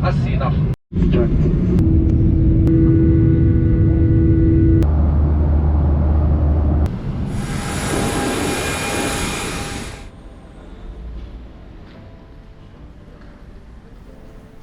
passt sie noch.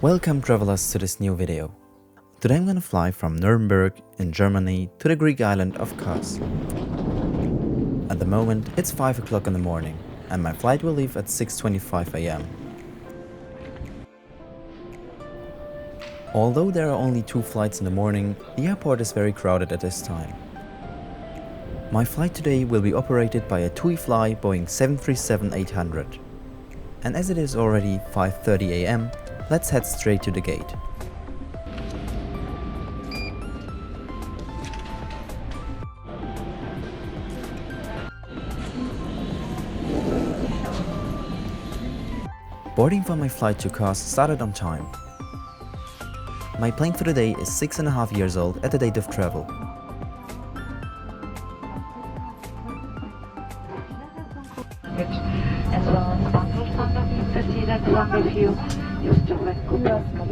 Welcome travelers to this new video. Today I'm gonna fly from Nuremberg in Germany to the Greek island of Kos. At the moment it's 5 o'clock in the morning and my flight will leave at 6:25 am. Although there are only 2 flights in the morning, the airport is very crowded at this time. My flight today will be operated by a TUIfly Boeing 737-800. And as it is already 5:30 am, let's head straight to the gate. Boarding for my flight to Kos started on time. My plane for the day is 6.5 years old at the date of travel. As well as bundle funding the seat at front of you. You still have GoPro from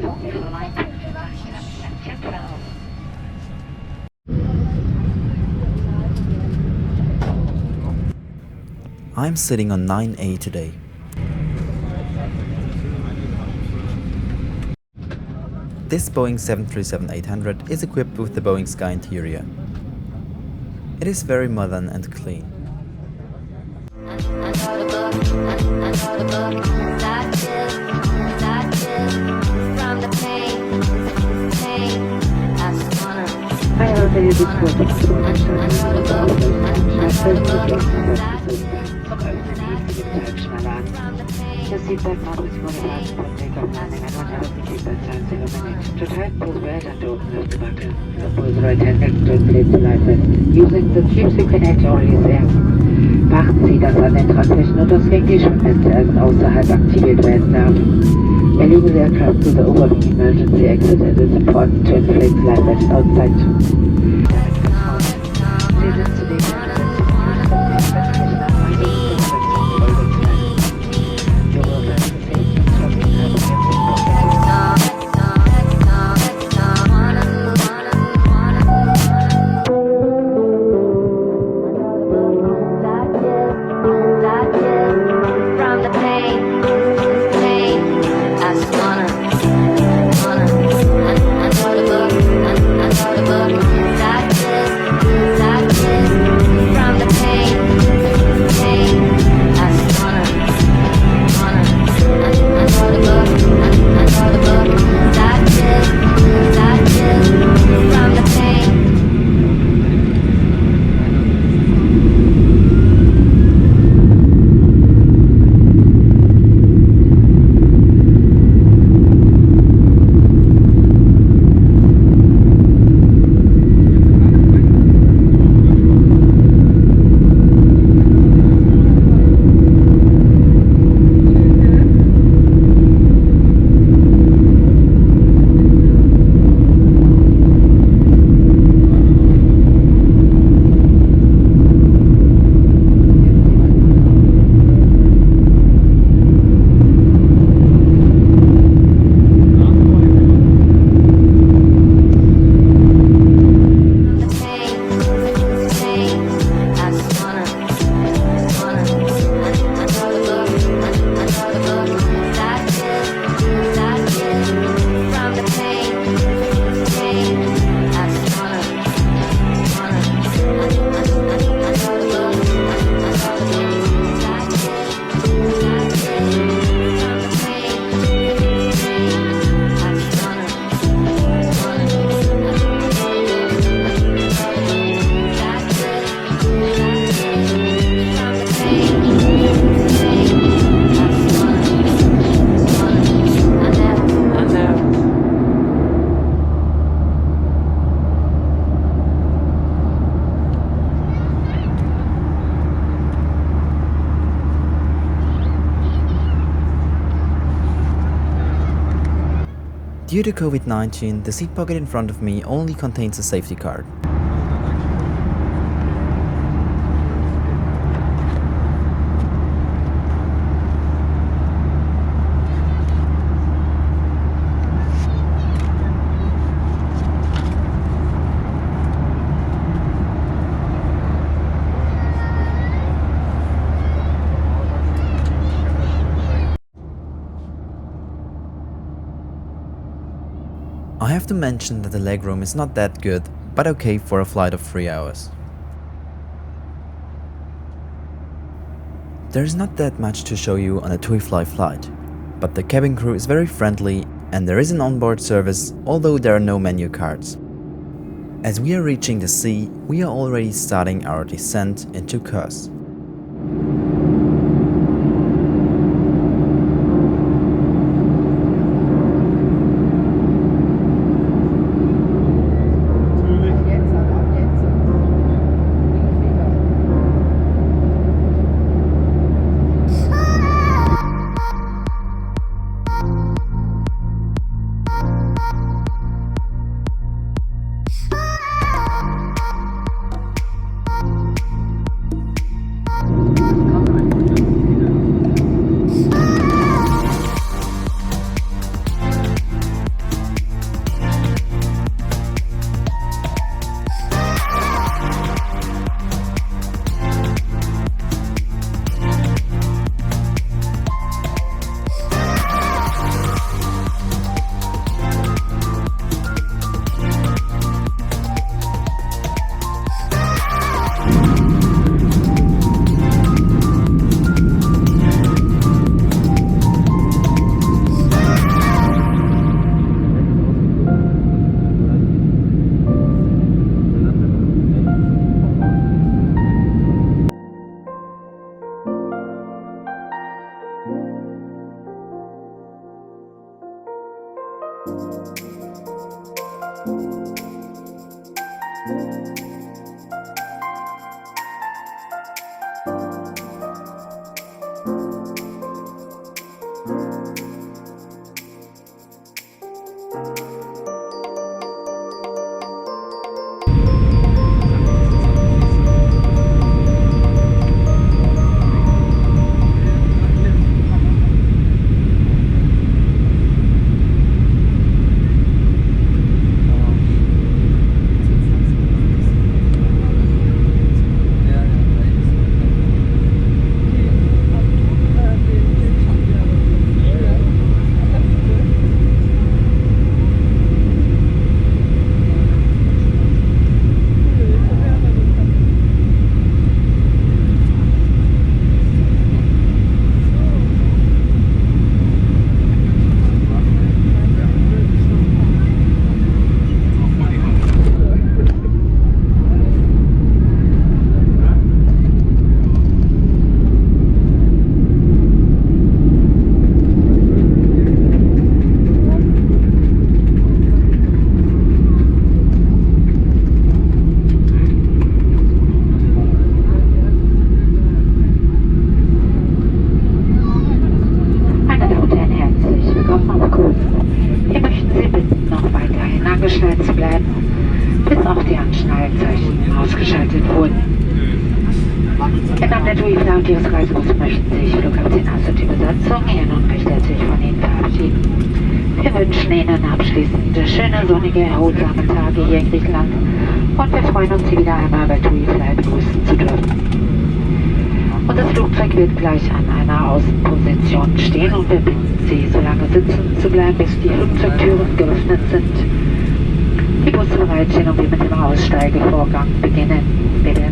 line and check it out. I'm sitting on 9A today. This Boeing 737-800 is equipped with the Boeing Sky interior. It is very modern and clean. The seatbelt model is modified for takeoff landing and 1 hour 50 times in a minute. To tighten, pull the belt and open the button. Pull the right hand next to inflate the life vest. Using the chips you can actually there. Beachten Sie, dass an den Tragflächen und das die Schwimmwesten außerhalb aktiviert werden darf. When leaving the aircraft to the overwing emergency exit, it is important to inflate the life vest outside. Due to COVID-19, the seat pocket in front of me only contains a safety card. I have to mention that the legroom is not that good, but okay for a flight of 3 hours. There is not that much to show you on a TUIfly flight, but the cabin crew is very friendly and there is an onboard service, although there are no menu cards. As we are reaching the sea, we are already starting our descent into GoPro. angeschnallt zu bleiben, bis auch die Anschnallzeichen ausgeschaltet wurden. Im Namen der TUIfly und Ihres Reisebus möchten sich Flugkapitän Hass und die Besatzung hier nun recht herzlich von Ihnen verabschieden. Wir wünschen Ihnen abschließend schöne, sonnige, erholsame Tage hier in Griechenland und wir freuen uns, Sie wieder einmal bei TUIfly begrüßen zu dürfen. Unser Flugzeug wird gleich an einer Außenposition stehen und wir bitten Sie, so lange sitzen zu bleiben, bis die Flugzeugtüren geöffnet sind. Die Busse bereitstehen und wir mit dem Aussteigevorgang beginnen. Bitte.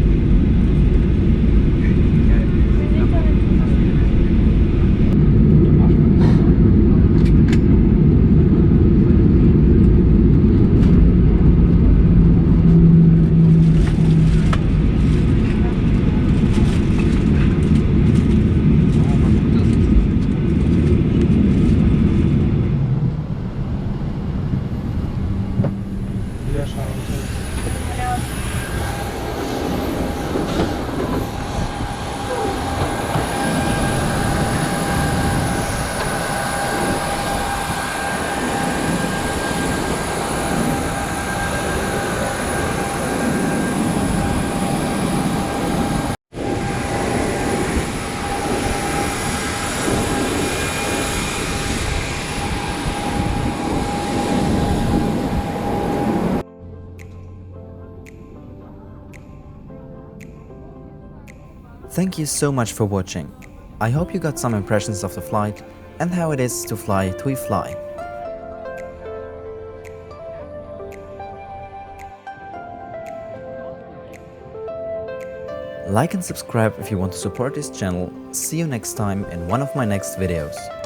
Thank you so much for watching. I hope you got some impressions of the flight and how it is to fly TUIfly. Like and subscribe if you want to support this channel. See you next time in one of my next videos.